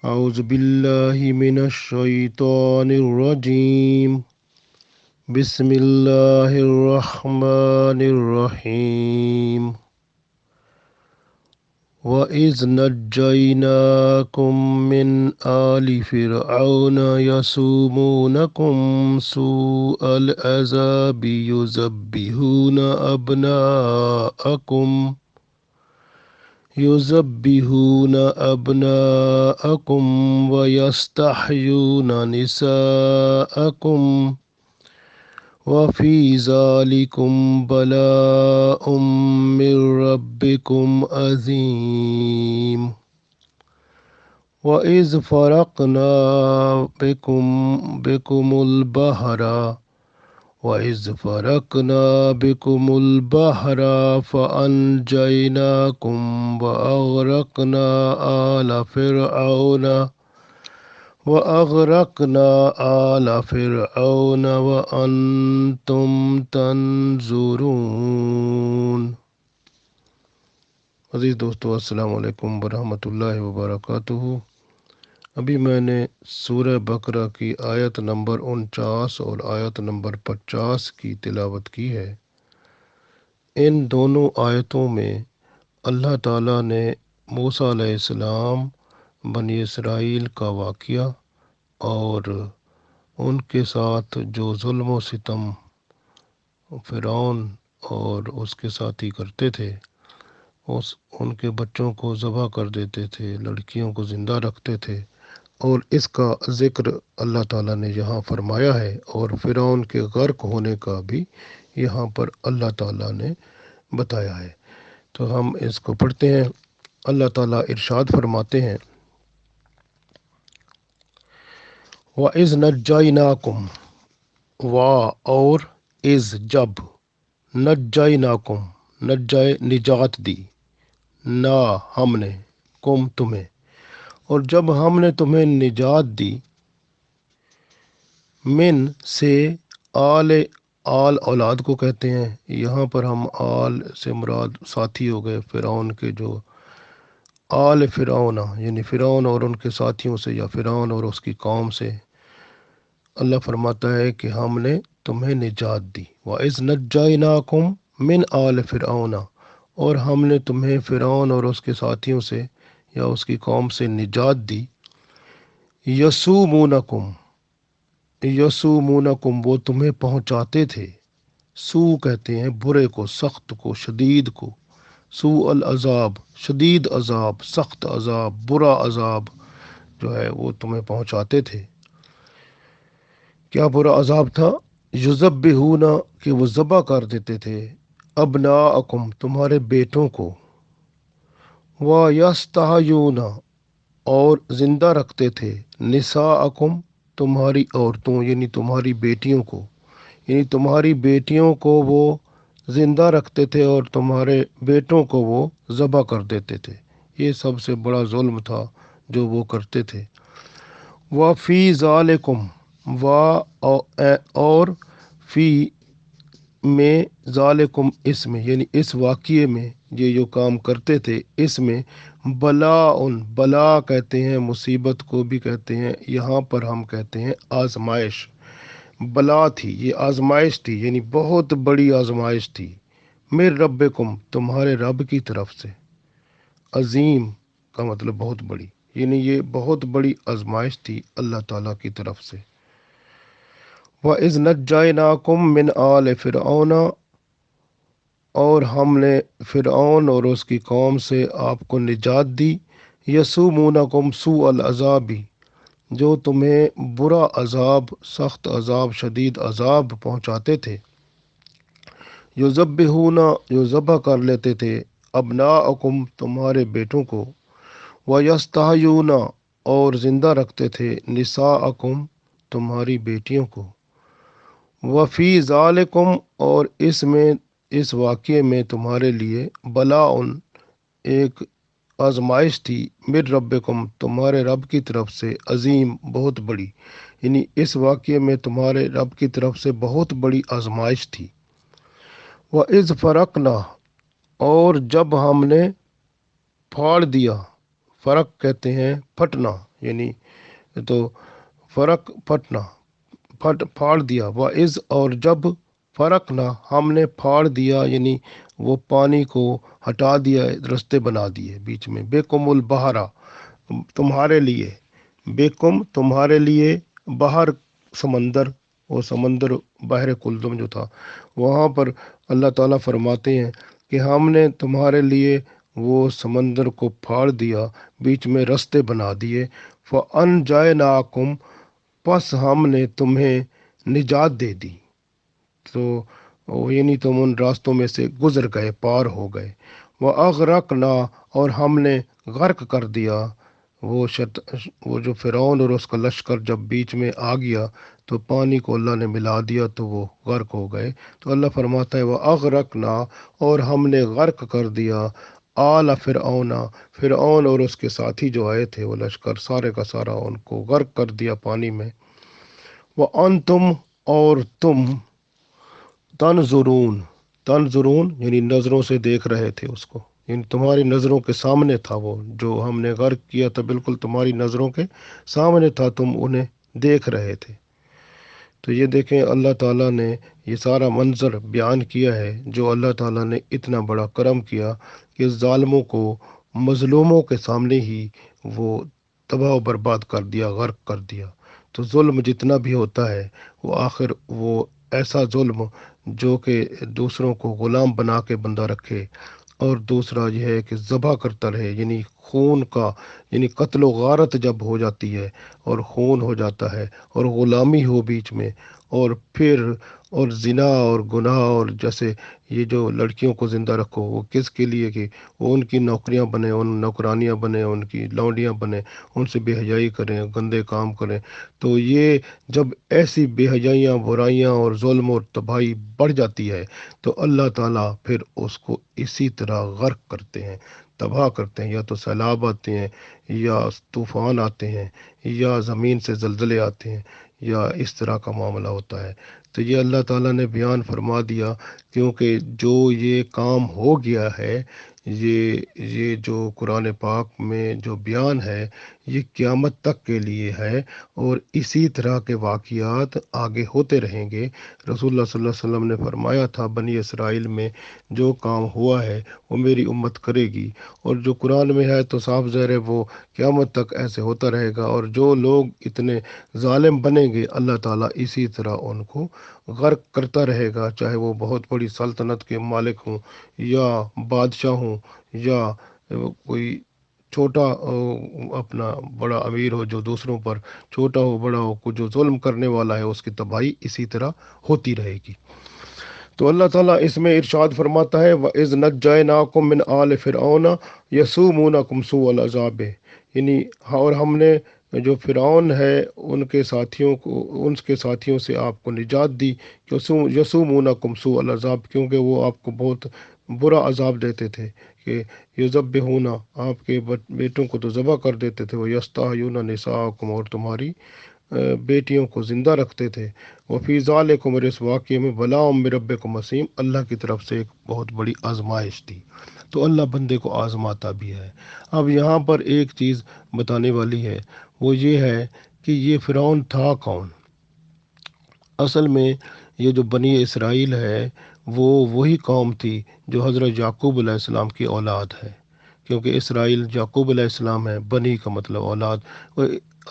أعوذ بالله من الشيطان الرجيم. بسم الله الرحمن الرحيم. وإذ نجيناكم من آل فرعون يسومونكم سوء العذاب يذبحون أبناءكم ويستحيون نساءكم وفي ذلكم بلاء من ربكم عظيم. وإذ فرقنا بكم البحر فأنجيناكم وأغرقنا آل فرعون وأنتم تنظرون. عزیز دوستو، السلام علیکم ورحمۃ اللہ وبرکاتہ. ابھی میں نے سورہ بقرہ کی آیت نمبر 49 اور آیت نمبر 50 کی تلاوت کی ہے. ان دونوں آیتوں میں اللہ تعالیٰ نے موسیٰ علیہ السلام، بنی اسرائیل کا واقعہ اور ان کے ساتھ جو ظلم و ستم فرعون اور اس کے ساتھی کرتے تھے، ان کے بچوں کو ذبح کر دیتے تھے، لڑکیوں کو زندہ رکھتے تھے، اور اس کا ذکر اللہ تعالیٰ نے یہاں فرمایا ہے، اور فرعون کے غرق ہونے کا بھی یہاں پر اللہ تعالیٰ نے بتایا ہے. تو ہم اس کو پڑھتے ہیں. اللہ تعالیٰ ارشاد فرماتے ہیں، وَإِذْ نَجَّيْنَاكُمْ، اور از جب، نجیناکم، نجات دی، نا ہم نے، کم تمہیں، اور جب ہم نے تمہیں نجات دی، من سے، آل اولاد کو کہتے ہیں. یہاں پر ہم آل سے مراد ساتھی ہو گئے فرعون کے، جو آل فرعون یعنی فرعون اور ان کے ساتھیوں سے، یا فرعون اور اس کی قوم سے. اللہ فرماتا ہے کہ ہم نے تمہیں نجات دی. وَإِذْ نَجَّيْنَاكُمْ مِنْ آلِ فِرْعَوْنَ، اور ہم نے تمہیں فرعون اور اس کے ساتھیوں سے یا اس کی قوم سے نجات دی. یسومونکم، وہ تمہیں پہنچاتے تھے. سو کہتے ہیں برے کو، سخت کو، شدید کو. سوء العذاب، شدید عذاب، سخت عذاب، برا عذاب جو ہے وہ تمہیں پہنچاتے تھے. کیا برا عذاب تھا؟ یذبحون، کہ وہ ذبح کر دیتے تھے، ابناءکم، تمہارے بیٹوں کو، ویستحیون، اور زندہ رکھتے تھے، نساءکم، تمہاری عورتوں یعنی تمہاری بیٹیوں کو، یعنی تمہاری بیٹیوں کو وہ زندہ رکھتے تھے اور تمہارے بیٹوں کو وہ ذبح کر دیتے تھے. یہ سب سے بڑا ظلم تھا جو وہ کرتے تھے. وَفِي ذَلِكُمْ، اور فی میں، ذالکم، اس میں، یعنی اس واقعے میں یہ جو کام کرتے تھے اس میں، بلا کہتے ہیں، مصیبت کو بھی کہتے ہیں، یہاں پر ہم کہتے ہیں آزمائش. بلا تھی، یہ آزمائش تھی، یعنی بہت بڑی آزمائش تھی. من ربکم، تمہارے رب کی طرف سے. عظیم کا مطلب بہت بڑی، یعنی یہ بہت بڑی آزمائش تھی اللہ تعالیٰ کی طرف سے. وَإِذْ نَجَّيْنَاكُمْ مِنْ آلِ فِرْعَوْنَ، اور ہم نے فرعون اور اس کی قوم سے آپ کو نجات دی. یسومونکم سوء العذاب، جو تمہیں برا عذاب، سخت عذاب، شدید عذاب پہنچاتے تھے. یذبحون، جو ذبح کر لیتے تھے، ابناءکم، تمہارے بیٹوں کو، ویستحیون، اور زندہ رکھتے تھے، نساءکم، تمہاری بیٹیوں کو. وفی ذالکم، اور اس واقعے میں تمہارے لیے، بلاء، ایک آزمائش تھی، من ربکم، تمہارے رب کی طرف سے، عظیم، بہت بڑی، یعنی اس واقعے میں تمہارے رب کی طرف سے بہت بڑی آزمائش تھی. وَإِذْ فَرَقْنَا، اور جب ہم نے پھاڑ دیا، فرق کہتے ہیں پھٹنا، یعنی تو فرق پھٹنا، پھاڑ دیا، وَإِذْ اور جب، فرق نہ ہم نے پھاڑ دیا، یعنی وہ پانی کو ہٹا دیا، رستے بنا دیے بیچ میں، بیکم البحرا تمہارے لیے، بیکم تمہارے لیے، بحر سمندر، وہ سمندر بحر کلدم جو تھا وہاں پر اللہ تعالیٰ فرماتے ہیں کہ ہم نے تمہارے لیے وہ سمندر کو پھاڑ دیا، بیچ میں رستے بنا دیے، فَأَنْجَيْنَاكُمْ پس ہم نے تمہیں نجات دے دی، تو یعنی تم ان راستوں میں سے گزر گئے، پار ہو گئے، وَأَغْرَقْنَا اور ہم نے غرق کر دیا وہ جو فرعون اور اس کا لشکر جب بیچ میں آ گیا تو پانی کو اللہ نے ملا دیا تو وہ غرق ہو گئے۔ تو اللہ فرماتا ہے وَأَغْرَقْنَا اور ہم نے غرق کر دیا آل فرعون، فرعون اور اس کے ساتھی جو آئے تھے وہ لشکر سارے کا سارا ان کو غرق کر دیا پانی میں، وَأَنْتُمْ اور تم تنظرون یعنی نظروں سے دیکھ رہے تھے اس کو، یعنی تمہاری نظروں کے سامنے تھا وہ جو ہم نے غرق کیا تھا، بالکل تمہاری نظروں کے سامنے تھا، تم انہیں دیکھ رہے تھے۔ تو یہ دیکھیں اللہ تعالیٰ نے یہ سارا منظر بیان کیا ہے، جو اللہ تعالیٰ نے اتنا بڑا کرم کیا کہ ظالموں کو مظلوموں کے سامنے ہی وہ تباہ و برباد کر دیا، غرق کر دیا۔ تو ظلم جتنا بھی ہوتا ہے وہ آخر وہ ایسا ظلم جو کہ دوسروں کو غلام بنا کے بندہ رکھے، اور دوسرا یہ ہے کہ ذبح کرتا رہے، یعنی خون کا، یعنی قتل و غارت جب ہو جاتی ہے اور خون ہو جاتا ہے اور غلامی ہو بیچ میں، اور پھر اور زنا اور گناہ، اور جیسے یہ جو لڑکیوں کو زندہ رکھو وہ کس کے لیے کہ وہ ان کی نوکریاں بنیں، ان نوکرانیاں بنیں، ان کی لونڈیاں بنیں، ان سے بے حیائی کریں، گندے کام کریں۔ تو یہ جب ایسی بے حیائیاں، برائیاں اور ظلم اور تباہی بڑھ جاتی ہے تو اللہ تعالیٰ پھر اس کو اسی طرح غرق کرتے ہیں، تباہ کرتے ہیں، یا تو سیلاب آتے ہیں، یا طوفان آتے ہیں، یا زمین سے زلزلے آتے ہیں، یا اس طرح کا معاملہ ہوتا ہے۔ تو یہ اللہ تعالیٰ نے بیان فرما دیا، کیونکہ جو یہ کام ہو گیا ہے، یہ جو قرآن پاک میں جو بیان ہے یہ قیامت تک کے لیے ہے، اور اسی طرح کے واقعات آگے ہوتے رہیں گے۔ رسول اللہ صلی اللہ علیہ وسلم نے فرمایا تھا بنی اسرائیل میں جو کام ہوا ہے وہ میری امت کرے گی، اور جو قرآن میں ہے تو صاف ظاہر ہے وہ قیامت تک ایسے ہوتا رہے گا، اور جو لوگ اتنے ظالم بنیں گے اللہ تعالیٰ اسی طرح ان کو غرق کرتا رہے گا، چاہے وہ بہت بڑی سلطنت کے مالک ہوں، یا بادشاہ ہوں، یا کوئی چھوٹا اپنا بڑا امیر ہو جو دوسروں پر، چھوٹا ہو بڑا ہو، کو جو ظلم کرنے والا ہے اس کی تباہی اسی طرح ہوتی رہے گی۔ تو اللہ تعالیٰ اس میں ارشاد فرماتا ہے وَإِذْ نَجَّيْنَاكُمْ مِنْ آلِ فِرْعَوْنَ يَسُومُونَكُمْ سُوءَ الْعَذَابِ، یعنی اور ہم نے جو فرعون ہے ان کے ساتھیوں سے آپ کو نجات دی، یسومونکم سوء العذاب، کیونکہ وہ آپ کو بہت برا عذاب دیتے تھے، کہ یذبحون آپ کے بیٹوں کو تو ذبح کر دیتے تھے، وہ یستحیون نساءکم اور تمہاری بیٹیوں کو زندہ رکھتے تھے، وفی ذالکم اور اس واقعے میں بلاء من ربکم عظیم، اللہ کی طرف سے ایک بہت بڑی آزمائش تھی۔ تو اللہ بندے کو آزماتا بھی ہے۔ اب یہاں پر ایک چیز بتانے والی ہے، وہ یہ ہے کہ یہ فرعون تھا کون؟ اصل میں یہ جو بنی اسرائیل ہے وہ وہی قوم تھی جو حضرت یعقوب علیہ السلام کی اولاد ہے، کیونکہ اسرائیل یعقوب علیہ السلام ہے، بنی کا مطلب اولاد۔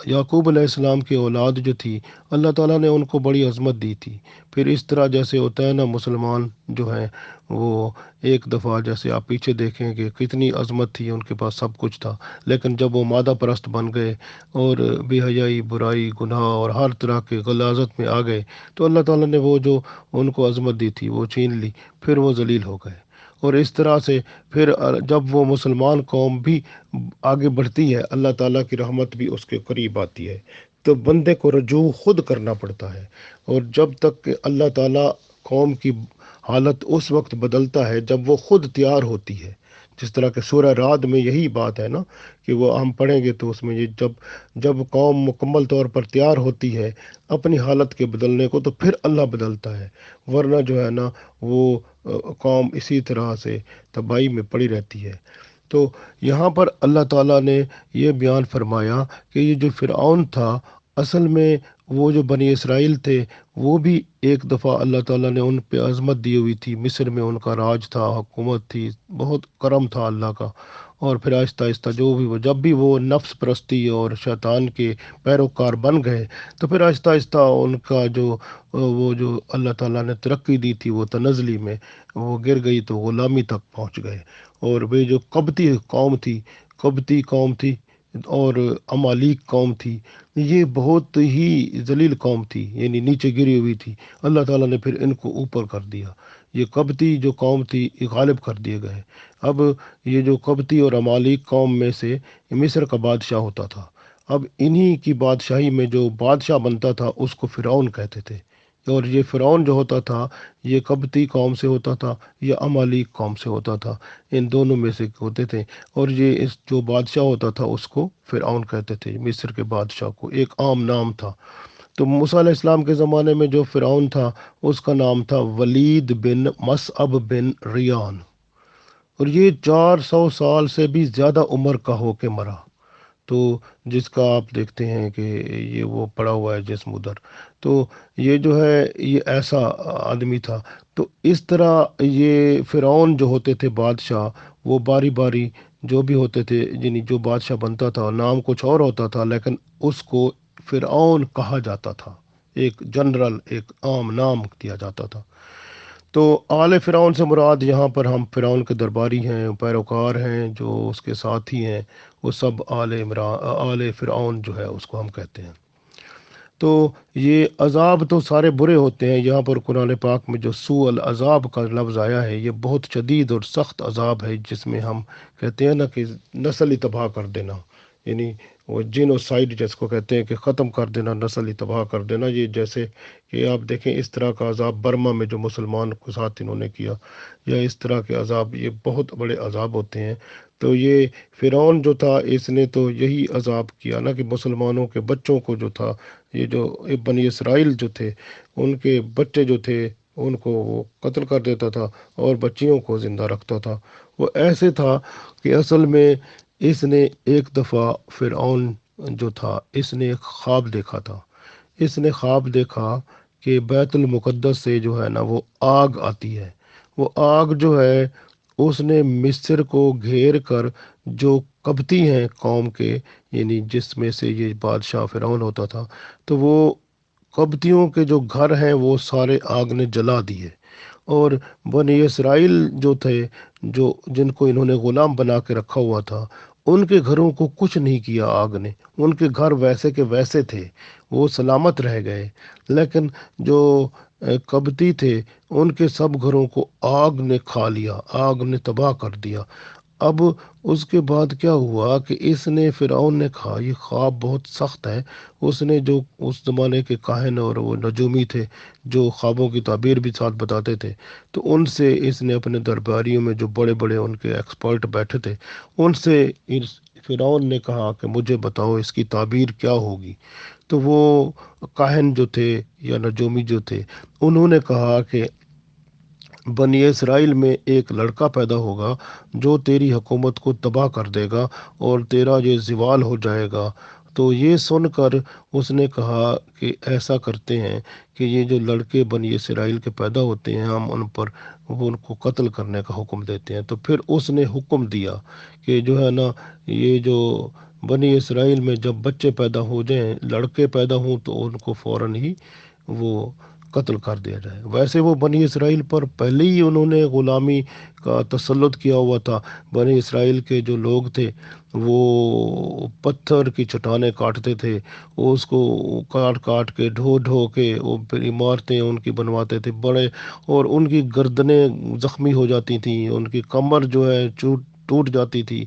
یعقوب علیہ السلام کی اولاد جو تھی اللہ تعالیٰ نے ان کو بڑی عظمت دی تھی۔ پھر اس طرح جیسے ہوتا ہے نا، مسلمان جو ہیں وہ ایک دفعہ جیسے آپ پیچھے دیکھیں کہ کتنی عظمت تھی، ان کے پاس سب کچھ تھا، لیکن جب وہ مادہ پرست بن گئے اور بے حیائی، برائی، گناہ اور ہر طرح کے غلاظت میں آ گئے تو اللہ تعالیٰ نے وہ جو ان کو عظمت دی تھی وہ چھین لی، پھر وہ ذلیل ہو گئے۔ اور اس طرح سے پھر جب وہ مسلمان قوم بھی آگے بڑھتی ہے اللہ تعالیٰ کی رحمت بھی اس کے قریب آتی ہے، تو بندے کو رجوع خود کرنا پڑتا ہے، اور جب تک کہ اللہ تعالیٰ قوم کی حالت اس وقت بدلتا ہے جب وہ خود تیار ہوتی ہے، جس طرح کہ سورہ رعد میں یہی بات ہے نا کہ وہ ہم پڑھیں گے تو اس میں یہ جب قوم مکمل طور پر تیار ہوتی ہے اپنی حالت کے بدلنے کو تو پھر اللہ بدلتا ہے، ورنہ جو ہے نا وہ قوم اسی طرح سے تباہی میں پڑی رہتی ہے۔ تو یہاں پر اللہ تعالیٰ نے یہ بیان فرمایا کہ یہ جو فرعون تھا، اصل میں وہ جو بنی اسرائیل تھے، وہ بھی ایک دفعہ اللہ تعالیٰ نے ان پہ عظمت دی ہوئی تھی، مصر میں ان کا راج تھا، حکومت تھی، بہت کرم تھا اللہ کا۔ اور پھر آہستہ آہستہ جب بھی وہ نفس پرستی اور شیطان کے پیروکار بن گئے، تو پھر آہستہ آہستہ ان کا وہ جو اللہ تعالیٰ نے ترقی دی تھی وہ تنزلی میں وہ گر گئی، تو غلامی تک پہنچ گئے۔ اور وہ جو قبطی قوم تھی اور امالیک قوم تھی، یہ بہت ہی ذلیل قوم تھی، یعنی نیچے گری ہوئی تھی۔ اللہ تعالیٰ نے پھر ان کو اوپر کر دیا۔ یہ قبطی جو قوم تھی یہ غالب کر دیے گئے۔ اب یہ جو قبطی اور امالیک قوم میں سے مصر کا بادشاہ ہوتا تھا۔ اب انہی کی بادشاہی میں جو بادشاہ بنتا تھا اس کو فرعون کہتے تھے۔ اور یہ فرعون جو ہوتا تھا یہ قبطی قوم سے ہوتا تھا یا امالیک قوم سے ہوتا تھا، ان دونوں میں سے ہوتے تھے۔ اور یہ جو بادشاہ ہوتا تھا اس کو فرعون کہتے تھے، مصر کے بادشاہ کو، ایک عام نام تھا۔ تو موسیٰ علیہ السلام کے زمانے میں جو فرعون تھا اس کا نام تھا ولید بن مصعب بن ریان، اور یہ 400 سال سے بھی زیادہ عمر کا ہو کے مرا۔ تو جس کا آپ دیکھتے ہیں کہ یہ وہ پڑا ہوا ہے جسم ادھر، تو یہ جو ہے یہ ایسا آدمی تھا۔ تو اس طرح یہ فرعون جو ہوتے تھے بادشاہ، وہ باری باری جو بھی ہوتے تھے، یعنی جو بادشاہ بنتا تھا نام کچھ اور ہوتا تھا لیکن اس کو فرعون کہا جاتا تھا، ایک جنرل، ایک عام نام دیا جاتا تھا۔ تو آل فرعون سے مراد یہاں پر ہم فرعون کے درباری ہیں، پیروکار ہیں، جو اس کے ساتھی ہیں، وہ سب آل فرعون جو ہے اس کو ہم کہتے ہیں۔ تو یہ عذاب تو سارے برے ہوتے ہیں۔ یہاں پر قرآن پاک میں جو سوء العذاب کا لفظ آیا ہے یہ بہت شدید اور سخت عذاب ہے، جس میں ہم کہتے ہیں نا کہ نسل ہی تباہ کر دینا، یعنی وہ جینوسائیڈ جس کو کہتے ہیں کہ ختم کر دینا، نسل ہی تباہ کر دینا۔ یہ جیسے کہ آپ دیکھیں اس طرح کا عذاب برما میں جو مسلمان کے ساتھ انہوں نے کیا، یا اس طرح کے عذاب، یہ بہت بڑے عذاب ہوتے ہیں۔ تو یہ فرعون جو تھا اس نے تو یہی عذاب کیا نا کہ مسلمانوں کے بچوں کو جو تھا، یہ جو بنی اسرائیل جو تھے ان کے بچے جو تھے ان کو وہ قتل کر دیتا تھا اور بچیوں کو زندہ رکھتا تھا۔ وہ ایسے تھا کہ اصل میں اس نے ایک دفعہ فرعون جو تھا اس نے ایک خواب دیکھا تھا۔ اس نے خواب دیکھا کہ بیت المقدس سے جو ہے نا وہ آگ آتی ہے۔ وہ آگ جو ہے اس نے مصر کو گھیر کر، جو قبطی ہیں قوم کے، یعنی جس میں سے یہ بادشاہ فرعون ہوتا تھا، تو وہ قبطیوں کے جو گھر ہیں وہ سارے آگ نے جلا دیے۔ اور بنی اسرائیل جو تھے، جن کو انہوں نے غلام بنا کے رکھا ہوا تھا، ان کے گھروں کو کچھ نہیں کیا آگ نے، ان کے گھر ویسے کے ویسے تھے، وہ سلامت رہ گئے۔ لیکن جو قبطی تھے ان کے سب گھروں کو آگ نے کھا لیا، آگ نے تباہ کر دیا۔ اب اس کے بعد کیا ہوا کہ اس نے فرعون نے کہا یہ خواب بہت سخت ہے۔ اس نے جو اس زمانے کے کاہن اور وہ نجومی تھے جو خوابوں کی تعبیر بھی ساتھ بتاتے تھے، تو ان سے اس نے اپنے درباریوں میں جو بڑے بڑے ان کے ایکسپرٹ بیٹھے تھے، ان سے فرعون نے کہا کہ مجھے بتاؤ اس کی تعبیر کیا ہوگی۔ تو وہ کاہن جو تھے یا نجومی جو تھے انہوں نے کہا کہ بنی اسرائیل میں ایک لڑکا پیدا ہوگا جو تیری حکومت کو تباہ کر دے گا اور تیرا یہ زوال ہو جائے گا۔ تو یہ سن کر اس نے کہا کہ ایسا کرتے ہیں کہ یہ جو لڑکے بنی اسرائیل کے پیدا ہوتے ہیں ہم ان پر ان کو قتل کرنے کا حکم دیتے ہیں۔ تو پھر اس نے حکم دیا کہ جو ہے نا یہ جو بنی اسرائیل میں جب بچے پیدا ہو جائیں، لڑکے پیدا ہوں، تو ان کو فوراً ہی وہ قتل کر دیا جائے۔ ویسے وہ بنی اسرائیل پر پہلے ہی انہوں نے غلامی کا تسلط کیا ہوا تھا۔ بنی اسرائیل کے جو لوگ تھے وہ پتھر کی چٹانیں کاٹتے تھے، وہ اس کو کاٹ کاٹ کے ڈھو ڈھو کے وہ پھر عمارتیں ان کی بنواتے تھے بڑے، اور ان کی گردنیں زخمی ہو جاتی تھیں، ان کی کمر جو ہے ٹوٹ جاتی تھی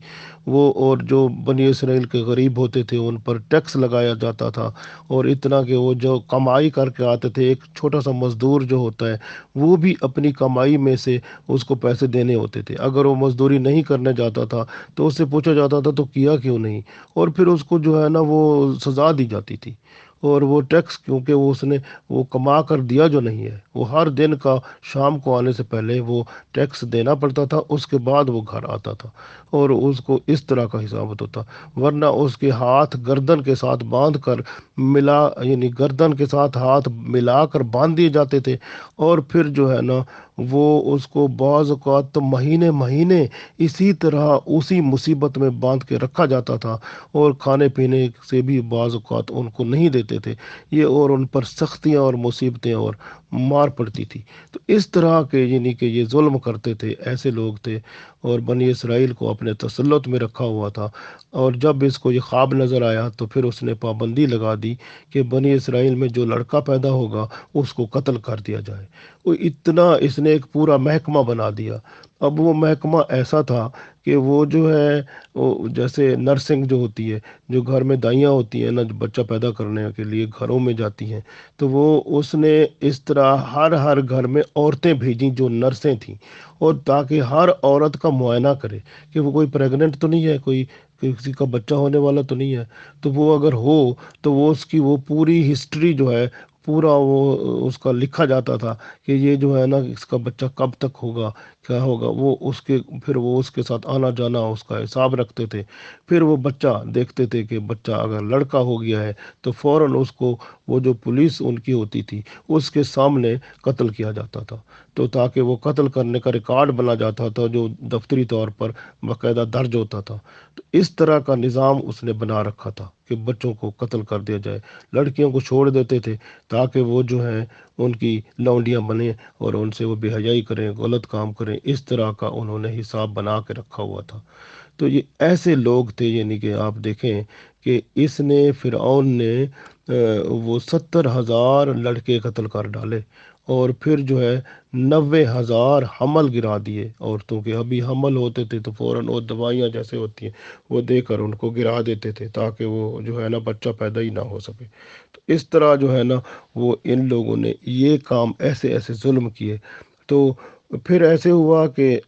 وہ۔ اور جو بنی اسرائیل کے غریب ہوتے تھے ان پر ٹیکس لگایا جاتا تھا، اور اتنا کہ وہ جو کمائی کر کے آتے تھے، ایک چھوٹا سا مزدور جو ہوتا ہے وہ بھی اپنی کمائی میں سے اس کو پیسے دینے ہوتے تھے۔ اگر وہ مزدوری نہیں کرنے جاتا تھا تو اس سے پوچھا جاتا تھا تو کیا کیوں نہیں، اور پھر اس کو جو ہے نا وہ سزا دی جاتی تھی۔ اور وہ ٹیکس کیونکہ وہ اس نے وہ کما کر دیا جو نہیں ہے، وہ ہر دن کا شام کو آنے سے پہلے وہ ٹیکس دینا پڑتا تھا، اس کے بعد وہ گھر آتا تھا اور اس کو اس طرح کا حساب ہوتا تھا، ورنہ اس کے ہاتھ گردن کے ساتھ باندھ کر ملا، یعنی گردن کے ساتھ ہاتھ ملا کر باندھ دیے جاتے تھے، اور پھر جو ہے نا وہ اس کو بعض اوقات تو مہینے مہینے اسی طرح اسی مصیبت میں باندھ کے رکھا جاتا تھا، اور کھانے پینے سے بھی بعض اوقات ان کو نہیں دیتے تھے یہ، اور ان پر سختیاں اور مصیبتیں اور مار پڑتی تھی۔ تو اس طرح کے یعنی کہ یہ ظلم کرتے تھے، ایسے لوگ تھے، اور بنی اسرائیل کو اپنے تسلط میں رکھا ہوا تھا۔ اور جب اس کو یہ خواب نظر آیا تو پھر اس نے پابندی لگا دی کہ بنی اسرائیل میں جو لڑکا پیدا ہوگا اس کو قتل کر دیا جائے۔ وہ اتنا اس نے ایک پورا محکمہ بنا دیا۔ اب وہ محکمہ ایسا تھا کہ وہ جو ہے وہ جیسے نرسنگ جو ہوتی ہے، جو گھر میں دائیاں ہوتی ہیں نا، جو بچہ پیدا کرنے کے لیے گھروں میں جاتی ہیں، تو وہ اس نے اس طرح ہر گھر میں عورتیں بھیجیں جو نرسیں تھیں، اور تاکہ ہر عورت کا معائنہ کرے کہ وہ کوئی پریگننٹ تو نہیں ہے، کوئی کسی کا بچہ ہونے والا تو نہیں ہے، تو وہ اگر ہو تو وہ اس کی وہ پوری ہسٹری جو ہے پورا وہ اس کا لکھا جاتا تھا کہ یہ جو ہے نا اس کا بچہ کب تک ہوگا، کیا ہوگا، وہ اس کے پھر وہ اس کے ساتھ آنا جانا اس کا حساب رکھتے تھے۔ پھر وہ بچہ دیکھتے تھے کہ بچہ اگر لڑکا ہو گیا ہے تو فوراً اس کو وہ جو پولیس ان کی ہوتی تھی اس کے سامنے قتل کیا جاتا تھا، تو تاکہ وہ قتل کرنے کا ریکارڈ بنا جاتا تھا جو دفتری طور پر باقاعدہ درج ہوتا تھا۔ تو اس طرح کا نظام اس نے بنا رکھا تھا کہ بچوں کو قتل کر دیا جائے، لڑکیوں کو چھوڑ دیتے تھے تاکہ وہ جو ہیں ان کی لونڈیاں بنیں اور ان سے وہ بے حیائی کریں، غلط کام کریں، اس طرح کا انہوں نے حساب بنا کے رکھا ہوا تھا۔ تو یہ ایسے لوگ تھے، یعنی کہ آپ دیکھیں کہ اس نے فرعون نے وہ 70,000 لڑکے قتل کر ڈالے، اور پھر جو ہے 90,000 حمل گرا دیے عورتوں کے، ابھی حمل ہوتے تھے تو فوراً وہ دوائیاں جیسے ہوتی ہیں وہ دے کر ان کو گرا دیتے تھے تاکہ وہ جو ہے نا بچہ پیدا ہی نہ ہو سکے۔ تو اس طرح جو ہے نا وہ ان لوگوں نے یہ کام ایسے ایسے ظلم کیے۔ تو پھر ایسے ہوا کہ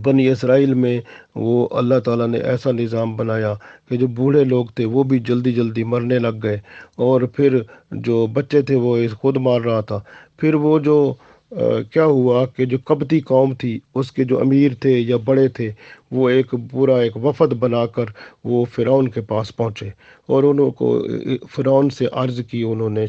بنی اسرائیل میں وہ اللہ تعالیٰ نے ایسا نظام بنایا کہ جو بوڑھے لوگ تھے وہ بھی جلدی جلدی مرنے لگ گئے، اور پھر جو بچے تھے وہ خود مار رہا تھا۔ پھر وہ جو کیا ہوا کہ جو قبطی قوم تھی اس کے جو امیر تھے یا بڑے تھے، وہ ایک پورا ایک وفد بنا کر وہ فرعون کے پاس پہنچے، اور انہوں کو فرعون سے عرض کی انہوں نے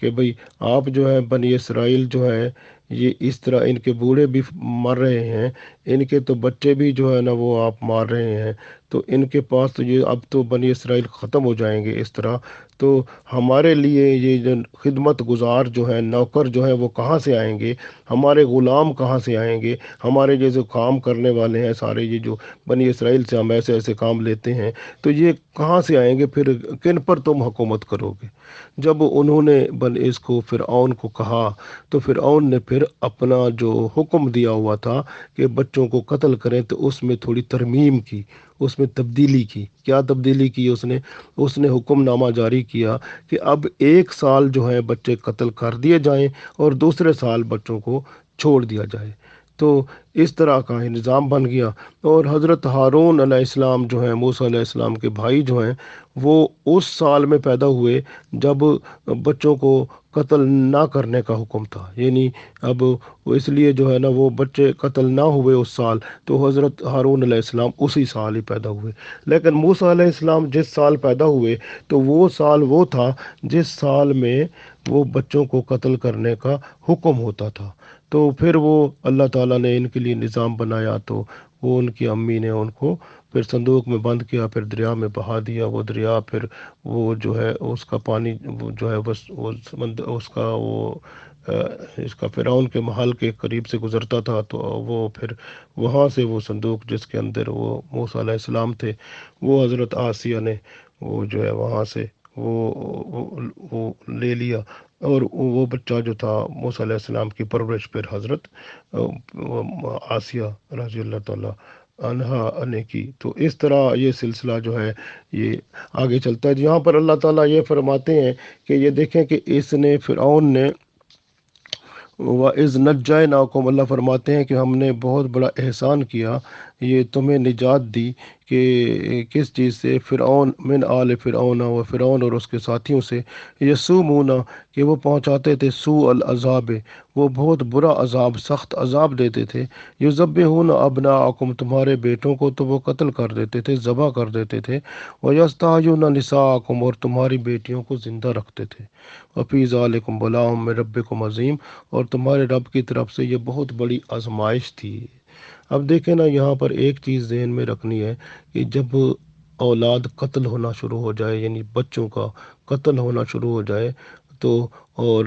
کہ بھئی آپ جو ہے بنی اسرائیل جو ہے یہ اس طرح ان کے بوڑھے بھی مر رہے ہیں، ان کے تو بچے بھی جو ہے نا وہ آپ مار رہے ہیں، تو ان کے پاس تو یہ اب تو بنی اسرائیل ختم ہو جائیں گے اس طرح، تو ہمارے لیے یہ جو خدمت گزار جو ہیں، نوکر جو ہیں، وہ کہاں سے آئیں گے، ہمارے غلام کہاں سے آئیں گے، ہمارے جیسے کام کرنے والے ہیں سارے، یہ جو بنی اسرائیل سے ہم ایسے ایسے کام لیتے ہیں، تو یہ کہاں سے آئیں گے، پھر کن پر تم حکومت کرو گے؟ جب انہوں نے اس کو فرعون کو کہا تو فرعون نے پھر اپنا جو حکم دیا ہوا تھا کہ بچوں کو قتل کریں تو اس میں تھوڑی ترمیم کی، اس میں تبدیلی کی۔ کیا تبدیلی کی اس نے حکم نامہ جاری کیا کہ اب 1 سال جو ہے بچے قتل کر دیے جائیں اور دوسرے سال بچوں کو چھوڑ دیا جائے۔ تو اس طرح کا ہی نظام بن گیا، اور حضرت ہارون علیہ السلام جو ہیں، موسیٰ علیہ السلام کے بھائی جو ہیں، وہ اس سال میں پیدا ہوئے جب بچوں کو قتل نہ کرنے کا حکم تھا، یعنی اب وہ اس لیے جو ہے نا وہ بچے قتل نہ ہوئے اس سال، تو حضرت ہارون علیہ السلام اسی سال ہی پیدا ہوئے۔ لیکن موسیٰ علیہ السلام جس سال پیدا ہوئے تو وہ سال وہ تھا جس سال میں وہ بچوں کو قتل کرنے کا حکم ہوتا تھا۔ تو پھر وہ اللہ تعالیٰ نے ان کے لیے نظام بنایا، تو وہ ان کی امی نے ان کو پھر صندوق میں بند کیا، پھر دریا میں بہا دیا، وہ دریا پھر وہ جو ہے اس کا پانی وہ جو ہے بس وہ سمندر اس کا وہ اس کا فرعون کے محل کے قریب سے گزرتا تھا، تو وہ پھر وہاں سے وہ صندوق جس کے اندر وہ موسیٰ علیہ السلام تھے، وہ حضرت آسیہ نے وہ جو ہے وہاں سے وہ لے لیا، اور وہ بچہ جو تھا موسیٰ علیہ السلام کی پرورش پھر حضرت آسیہ رضی اللہ تعالیٰ عنہا نے کی۔ تو اس طرح یہ سلسلہ جو ہے یہ آگے چلتا ہے۔ یہاں پر اللہ تعالیٰ یہ فرماتے ہیں کہ یہ دیکھیں کہ اس نے فرعون نے وَإِذْ نَجَّيْنَاكُمْ، اللہ فرماتے ہیں کہ ہم نے بہت بڑا احسان کیا یہ تمہیں نجات دی کہ کس چیز سے؟ فرعون، من آل فرعون، و فرعون اور اس کے ساتھیوں سے، یسومونا کہ وہ پہنچاتے تھے، سوء العذاب وہ بہت برا عذاب، سخت عذاب دیتے تھے، یذبحون ابناءکم تمہارے بیٹوں کو تو وہ قتل کر دیتے تھے، ذبح کر دیتے تھے، ویستحیون نساءکم اور تمہاری بیٹیوں کو زندہ رکھتے تھے، وفی ذالکم بلاء من ربکم عظیم اور تمہارے رب کی طرف سے یہ بہت بڑی آزمائش تھی۔ اب دیکھیں نا، یہاں پر ایک چیز ذہن میں رکھنی ہے کہ جب اولاد قتل ہونا شروع ہو جائے، یعنی بچوں کا قتل ہونا شروع ہو جائے تو، اور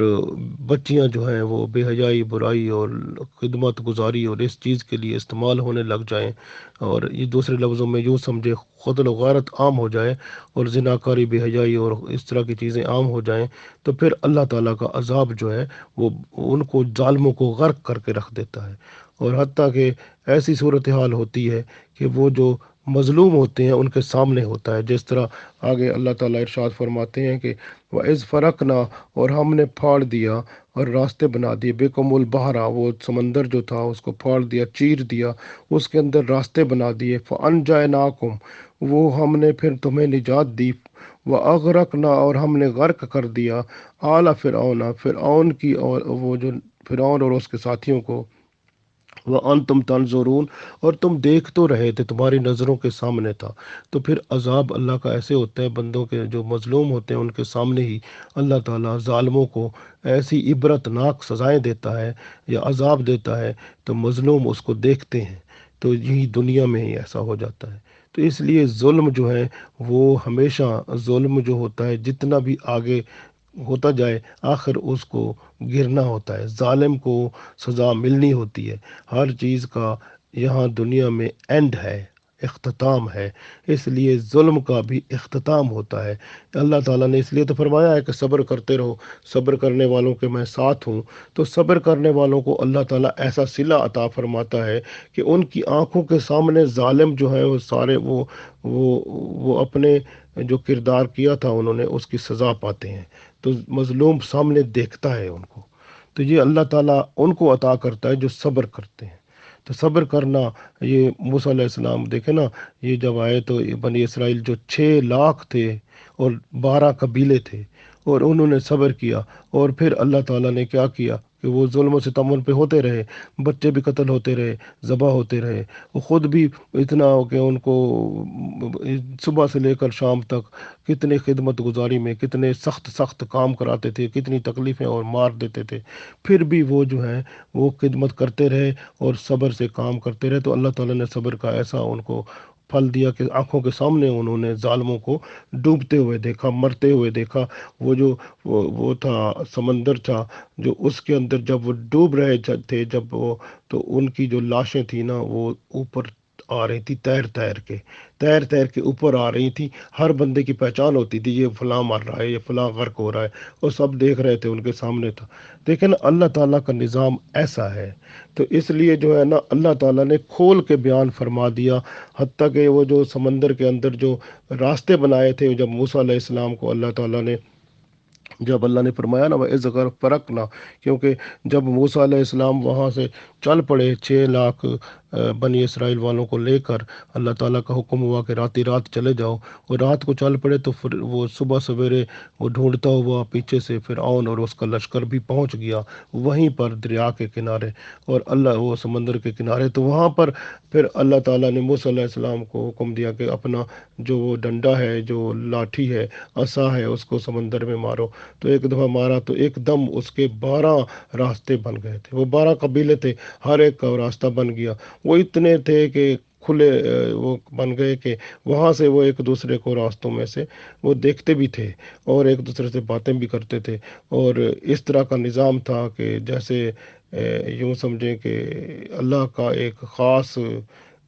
بچیاں جو ہیں وہ بے حیائی، برائی اور خدمت گزاری اور اس چیز کے لیے استعمال ہونے لگ جائیں، اور یہ دوسرے لفظوں میں یوں سمجھے قتل و غارت عام ہو جائے اور زناکاری، بے حیائی اور اس طرح کی چیزیں عام ہو جائیں، تو پھر اللہ تعالیٰ کا عذاب جو ہے وہ ان کو، ظالموں کو غرق کر کے رکھ دیتا ہے، اور حتیٰ کہ ایسی صورتحال ہوتی ہے کہ وہ جو مظلوم ہوتے ہیں ان کے سامنے ہوتا ہے، جس طرح آگے اللہ تعالیٰ ارشاد فرماتے ہیں کہ وَإِذْ فَرَقْنَا اور ہم نے پھاڑ دیا اور راستے بنا دیے، بِكُمُ الْبَحْرَ وہ سمندر جو تھا اس کو پھاڑ دیا، چیر دیا، اس کے اندر راستے بنا دیے، فَأَنْجَيْنَاكُمْ وہ ہم نے پھر تمہیں نجات دی، وَأَغْرَقْنَا اور ہم نے غرق کر دیا آل فرعون فرعون کی، اور وہ جو فرعون اور اس کے ساتھیوں کو، وَأَنْتُمْ تَنْظُرُونَ اور تم دیکھ تو رہے تھے، تمہاری نظروں کے سامنے تھا۔ تو پھر عذاب اللہ کا ایسے ہوتا ہے، بندوں کے جو مظلوم ہوتے ہیں ان کے سامنے ہی اللہ تعالیٰ ظالموں کو ایسی عبرت ناک سزائیں دیتا ہے یا عذاب دیتا ہے، تو مظلوم اس کو دیکھتے ہیں، تو یہی دنیا میں ہی ایسا ہو جاتا ہے۔ تو اس لیے ظلم جو ہے وہ ہمیشہ، ظلم جو ہوتا ہے جتنا بھی آگے ہوتا جائے آخر اس کو گرنا ہوتا ہے، ظالم کو سزا ملنی ہوتی ہے، ہر چیز کا یہاں دنیا میں اینڈ ہے، اختتام ہے، اس لیے ظلم کا بھی اختتام ہوتا ہے۔ اللہ تعالیٰ نے اس لیے تو فرمایا ہے کہ صبر کرتے رہو، صبر کرنے والوں کے میں ساتھ ہوں۔ تو صبر کرنے والوں کو اللہ تعالیٰ ایسا صلہ عطا فرماتا ہے کہ ان کی آنکھوں کے سامنے ظالم جو ہیں وہ سارے وہ اپنے جو کردار کیا تھا انہوں نے اس کی سزا پاتے ہیں، تو مظلوم سامنے دیکھتا ہے ان کو، تو یہ اللہ تعالیٰ ان کو عطا کرتا ہے جو صبر کرتے ہیں۔ تو صبر کرنا، یہ موسیٰ علیہ السلام دیکھیں نا، یہ جب آئے تو بنی اسرائیل جو 6 لاکھ تھے اور 12 قبیلے تھے، اور انہوں نے صبر کیا، اور پھر اللہ تعالیٰ نے کیا کیا کہ وہ ظلم و ستم ان پہ ہوتے رہے، بچے بھی قتل ہوتے رہے، ذبح ہوتے رہے، وہ خود بھی اتنا ہو کہ ان کو صبح سے لے کر شام تک کتنے خدمت گزاری میں کتنے سخت سخت کام کراتے تھے، کتنی تکلیفیں اور مار دیتے تھے، پھر بھی وہ جو ہیں وہ خدمت کرتے رہے اور صبر سے کام کرتے رہے، تو اللہ تعالیٰ نے صبر کا ایسا ان کو پھل دیا کہ آنکھوں کے سامنے انہوں نے ظالموں کو ڈوبتے ہوئے دیکھا، مرتے ہوئے دیکھا۔ وہ جو وہ تھا سمندر تھا، جو اس کے اندر جب وہ ڈوب رہے تھے، جب وہ، تو ان کی جو لاشیں تھیں نا وہ اوپر آ رہی تھی، تیر تیر کے، تیر تیر کے اوپر آ رہی تھی، ہر بندے کی پہچان ہوتی تھی، یہ فلاں مر رہا ہے، یہ فلاں غرق ہو رہا ہے، اور سب دیکھ رہے تھے، ان کے سامنے تھا۔ دیکھیں نا، اللہ تعالیٰ کا نظام ایسا ہے، تو اس لیے جو ہے نا اللہ تعالیٰ نے کھول کے بیان فرما دیا، حتیٰ کہ وہ جو سمندر کے اندر جو راستے بنائے تھے، جب موسیٰ علیہ السلام کو اللہ تعالیٰ نے، جب اللہ نے فرمایا نا وَإِذْ فَرَقْنَا، کیونکہ جب موسیٰ علیہ السلام وہاں سے چل پڑے 6 لاکھ بنی اسرائیل والوں کو لے کر، اللہ تعالیٰ کا حکم ہوا کہ راتی رات چلے جاؤ، اور رات کو چل پڑے، تو پھر وہ صبح سویرے وہ ڈھونڈتا ہوا پیچھے سے فرعون اور اس کا لشکر بھی پہنچ گیا وہیں پر دریا کے کنارے، اور اللہ وہ سمندر کے کنارے، تو وہاں پر پھر اللہ تعالیٰ نے موسیٰ علیہ السلام کو حکم دیا کہ اپنا جو وہ ڈنڈا ہے، جو لاٹھی ہے، عصا ہے، اس کو سمندر میں مارو، تو ایک دفعہ مارا تو ایک دم اس کے 12 راستے بن گئے تھے، وہ 12 قبیلے تھے، ہر ایک کا راستہ بن گیا، وہ اتنے تھے کہ کھلے وہ بن گئے کہ وہاں سے وہ ایک دوسرے کو راستوں میں سے وہ دیکھتے بھی تھے اور ایک دوسرے سے باتیں بھی کرتے تھے، اور اس طرح کا نظام تھا کہ جیسے یوں سمجھیں کہ اللہ کا ایک خاص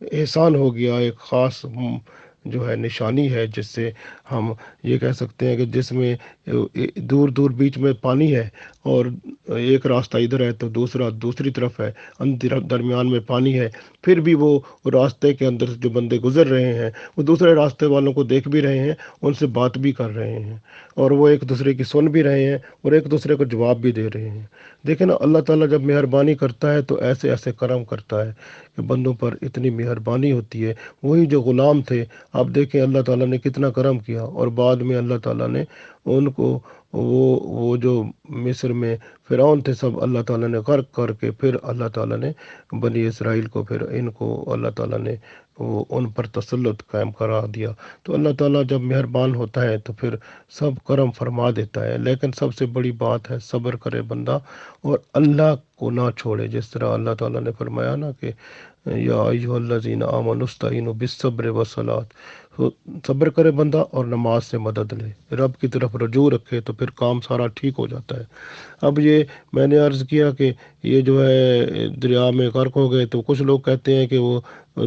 احسان ہو گیا، ایک خاص جو ہے نشانی ہے، جس سے ہم یہ کہہ سکتے ہیں کہ جس میں دور دور بیچ میں پانی ہے، اور ایک راستہ ادھر ہے تو دوسرا دوسری طرف ہے، درمیان میں پانی ہے، پھر بھی وہ راستے کے اندر سے جو بندے گزر رہے ہیں وہ دوسرے راستے والوں کو دیکھ بھی رہے ہیں، ان سے بات بھی کر رہے ہیں، اور وہ ایک دوسرے کی سن بھی رہے ہیں اور ایک دوسرے کو جواب بھی دے رہے ہیں۔ دیکھیں نا، اللہ تعالیٰ جب مہربانی کرتا ہے تو ایسے ایسے کرم کرتا ہے کہ بندوں پر اتنی مہربانی ہوتی ہے۔ وہی جو غلام تھے، آپ دیکھیں اللہ تعالیٰ نے کتنا کرم کیا، اور بعد میں اللہ تعالیٰ نے ان کو وہ جو مصر میں فرعون تھے، سب اللہ تعالیٰ نے غرق کر کے، پھر اللہ تعالیٰ نے بنی اسرائیل کو، پھر ان کو اللہ تعالیٰ نے وہ ان پر تسلط قائم کرا دیا۔ تو اللہ تعالیٰ جب مہربان ہوتا ہے تو پھر سب کرم فرما دیتا ہے، لیکن سب سے بڑی بات ہے صبر کرے بندہ اور اللہ کو نہ چھوڑے، جس طرح اللہ تعالیٰ نے فرمایا نا کہ یا ایھا الذین آمنوا استعینوا بالصبر والصلاۃ، تو صبر کرے بندہ اور نماز سے مدد لے، رب کی طرف رجوع رکھے تو پھر کام سارا ٹھیک ہو جاتا ہے۔ اب یہ میں نے عرض کیا کہ یہ جو ہے دریا میں غرق ہو گئے، تو کچھ لوگ کہتے ہیں کہ وہ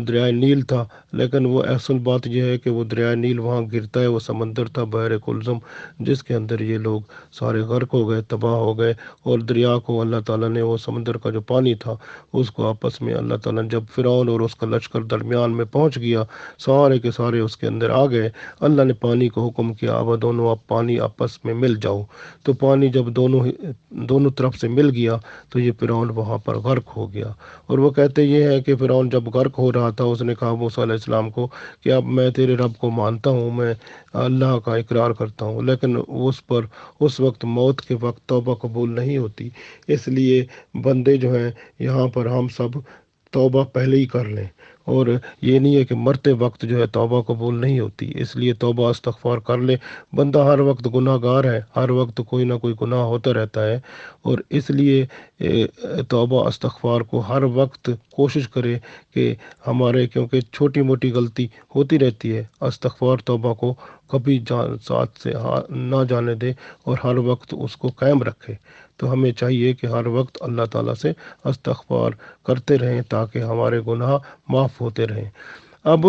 دریائے نیل تھا، لیکن وہ اصل بات یہ ہے کہ وہ دریائے نیل وہاں گرتا ہے، وہ سمندر تھا بحر کلزم، جس کے اندر یہ لوگ سارے غرق ہو گئے، تباہ ہو گئے، اور دریا کو اللہ تعالیٰ نے، وہ سمندر کا جو پانی تھا اس کو آپس میں اللہ تعالیٰ نے، جب فرعون اور اس کا لشکر درمیان میں پہنچ گیا، سارے کے سارے اس کے اندر آ گئے، اللہ نے پانی کو حکم کیا اب دونوں اب پانی آپس میں مل جاؤ، تو پانی جب دونوں طرف سے مل گیا تو یہ فرعون وہاں پر غرق ہو گیا۔ اور وہ کہتے یہ ہے کہ فرعون جب غرق ہو رہا تھا، اس نے کہا موسیٰ علیہ السلام کو کہ اب میں تیرے رب کو مانتا ہوں، میں اللہ کا اقرار کرتا ہوں، لیکن اس وقت موت کے وقت توبہ قبول نہیں ہوتی، اس لیے بندے جو ہیں یہاں پر ہم سب توبہ پہلے ہی کر لیں، اور یہ نہیں ہے کہ مرتے وقت جو ہے توبہ قبول نہیں ہوتی، اس لیے توبہ استغفار کر لے۔ بندہ ہر وقت گناہ گار ہے، ہر وقت کوئی نہ کوئی گناہ ہوتا رہتا ہے، اور اس لیے توبہ استغفار کو ہر وقت کوشش کرے کہ ہمارے، کیونکہ چھوٹی موٹی غلطی ہوتی رہتی ہے، استغفار توبہ کو کبھی ساتھ سے نہ جانے دے اور ہر وقت اس کو قائم رکھے۔ تو ہمیں چاہیے کہ ہر وقت اللہ تعالیٰ سے استغفار کرتے رہیں تاکہ ہمارے گناہ معاف ہوتے رہیں۔ اب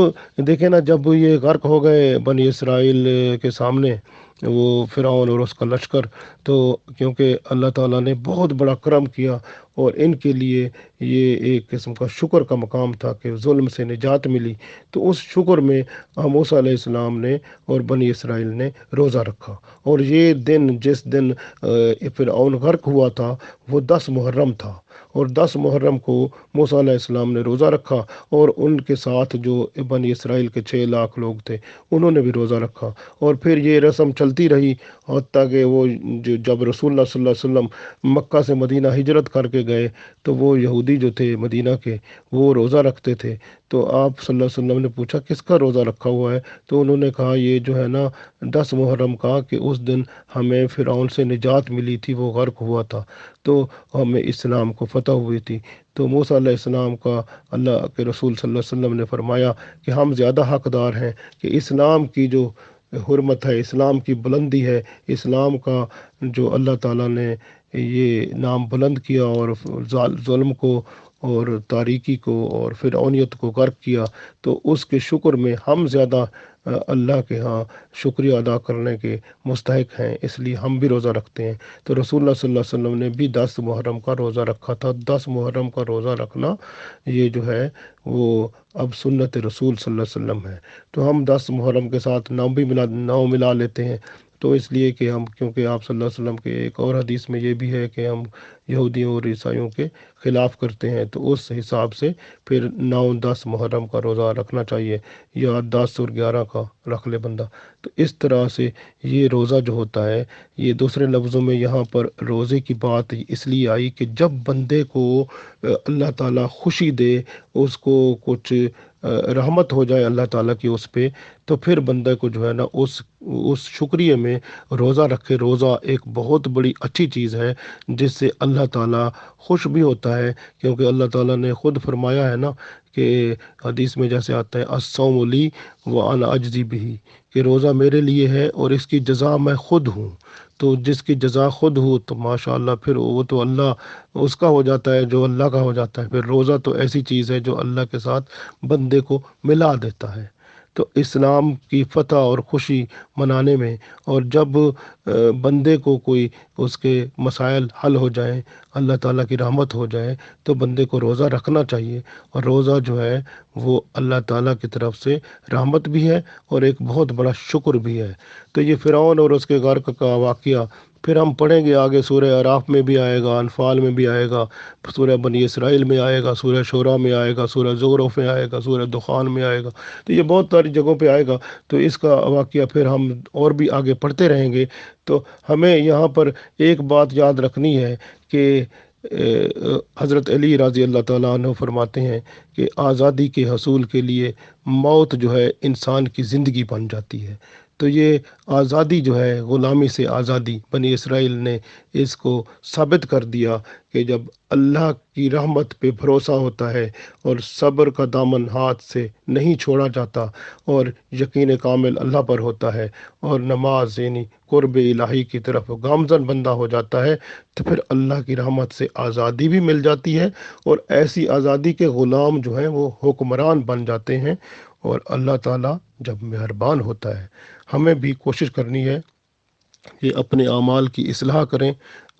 دیکھیں نا، جب یہ غرق ہو گئے بنی اسرائیل کے سامنے وہ فرعون اور اس کا لشکر، تو کیونکہ اللہ تعالیٰ نے بہت بڑا کرم کیا، اور ان کے لیے یہ ایک قسم کا شکر کا مقام تھا کہ ظلم سے نجات ملی، تو اس شکر میں موسیٰ علیہ السلام نے اور بنی اسرائیل نے روزہ رکھا، اور یہ دن جس دن فرعون غرق ہوا تھا وہ 10 محرم تھا، اور 10 محرم کو موسیٰ علیہ السلام نے روزہ رکھا، اور ان کے ساتھ جو بنی اسرائیل کے 6 لاکھ لوگ تھے انہوں نے بھی روزہ رکھا، اور پھر یہ رسم چلتی رہی حتیٰ کہ وہ جب رسول اللہ صلی اللہ علیہ وسلم مکہ سے مدینہ ہجرت کر کے گئے، تو وہ یہودی جو تھے مدینہ کے، وہ روزہ رکھتے تھے، تو آپ صلی اللہ علیہ وسلم نے پوچھا کس کا روزہ رکھا ہوا ہے، تو انہوں نے کہا یہ جو ہے نا 10 محرم کا، کہ اس دن ہمیں فرعون سے نجات ملی تھی، وہ غرق ہوا تھا، تو ہمیں اسلام کو فتح ہوئی تھی۔ تو موسیٰ علیہ السلام کا اللہ کے رسول صلی اللہ علیہ وسلم نے فرمایا کہ ہم زیادہ حقدار ہیں کہ اسلام کی جو حرمت ہے، اسلام کی بلندی ہے، اسلام کا جو اللہ تعالیٰ نے یہ نام بلند کیا، اور ظلم کو اور تاریکی کو اور فرعونیت کو غرق کیا، تو اس کے شکر میں ہم زیادہ اللہ کے ہاں شکریہ ادا کرنے کے مستحق ہیں، اس لیے ہم بھی روزہ رکھتے ہیں۔ تو رسول اللہ صلی اللہ علیہ وسلم نے بھی 10 محرم کا روزہ رکھا تھا۔ 10 محرم کا روزہ رکھنا یہ جو ہے وہ اب سنت رسول صلی اللہ علیہ وسلم ہے، تو ہم 10 محرم کے ساتھ 9 ملا لیتے ہیں، تو اس لیے کہ ہم، کیونکہ آپ صلی اللہ علیہ وسلم کے ایک اور حدیث میں یہ بھی ہے کہ ہم یہودیوں اور عیسائیوں کے خلاف کرتے ہیں، تو اس حساب سے پھر 9-10 محرم کا روزہ رکھنا چاہیے، یا 10 اور 11 کا رکھ لے بندہ۔ تو اس طرح سے یہ روزہ جو ہوتا ہے، یہ دوسرے لفظوں میں یہاں پر روزے کی بات اس لیے آئی کہ جب بندے کو اللہ تعالیٰ خوشی دے، اس کو کچھ رحمت ہو جائے اللہ تعالیٰ کی اس پہ، تو پھر بندے کو جو ہے نا اس شکریہ میں روزہ رکھے۔ روزہ ایک بہت بڑی اچھی چیز ہے جس سے اللہ تعالیٰ خوش بھی ہوتا ہے، کیونکہ اللہ تعالیٰ نے خود فرمایا ہے نا کہ حدیث میں جیسے آتا ہے الصوم لی وانا اجزی بہ، کہ روزہ میرے لیے ہے اور اس کی جزا میں خود ہوں۔ تو جس کی جزا خود ہو تو ماشاءاللہ پھر وہ تو اللہ اس کا ہو جاتا ہے، جو اللہ کا ہو جاتا ہے۔ پھر روزہ تو ایسی چیز ہے جو اللہ کے ساتھ بندے کو ملا دیتا ہے۔ تو اسلام کی فتح اور خوشی منانے میں، اور جب بندے کو کوئی اس کے مسائل حل ہو جائیں، اللہ تعالیٰ کی رحمت ہو جائے، تو بندے کو روزہ رکھنا چاہیے۔ اور روزہ جو ہے وہ اللہ تعالیٰ کی طرف سے رحمت بھی ہے اور ایک بہت بڑا شکر بھی ہے۔ تو یہ فرعون اور اس کے غرق کا واقعہ پھر ہم پڑھیں گے آگے، سورہ اعراف میں بھی آئے گا، انفال میں بھی آئے گا، سورہ بنی اسرائیل میں آئے گا، سورہ شورا میں آئے گا، سورہ زخرف میں آئے گا، سورہ دخان میں آئے گا۔ تو یہ بہت ساری جگہوں پہ آئے گا، تو اس کا واقعہ پھر ہم اور بھی آگے پڑھتے رہیں گے۔ تو ہمیں یہاں پر ایک بات یاد رکھنی ہے کہ حضرت علی رضی اللہ تعالیٰ عنہ فرماتے ہیں کہ آزادی کے حصول کے لیے موت جو ہے انسان کی زندگی بن جاتی ہے۔ تو یہ آزادی جو ہے، غلامی سے آزادی، بنی اسرائیل نے اس کو ثابت کر دیا کہ جب اللہ کی رحمت پہ بھروسہ ہوتا ہے اور صبر کا دامن ہاتھ سے نہیں چھوڑا جاتا اور یقین کامل اللہ پر ہوتا ہے اور نماز یعنی قرب الہی کی طرف گامزن بندہ ہو جاتا ہے، تو پھر اللہ کی رحمت سے آزادی بھی مل جاتی ہے، اور ایسی آزادی کے غلام جو ہیں وہ حکمران بن جاتے ہیں، اور اللہ تعالیٰ جب مہربان ہوتا ہے۔ ہمیں بھی کوشش کرنی ہے کہ اپنے اعمال کی اصلاح کریں،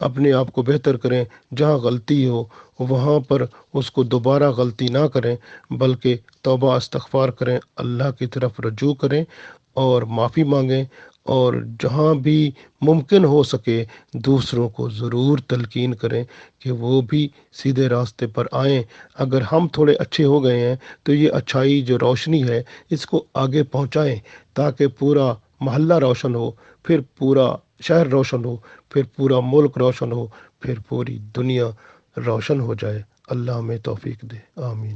اپنے آپ کو بہتر کریں، جہاں غلطی ہو وہاں پر اس کو دوبارہ غلطی نہ کریں، بلکہ توبہ استغفار کریں، اللہ کی طرف رجوع کریں اور معافی مانگیں، اور جہاں بھی ممکن ہو سکے دوسروں کو ضرور تلقین کریں کہ وہ بھی سیدھے راستے پر آئیں۔ اگر ہم تھوڑے اچھے ہو گئے ہیں تو یہ اچھائی جو روشنی ہے اس کو آگے پہنچائیں، تاکہ پورا محلہ روشن ہو، پھر پورا شہر روشن ہو، پھر پورا ملک روشن ہو، پھر پوری دنیا روشن ہو جائے۔ اللہ ہمیں توفیق دے، آمین۔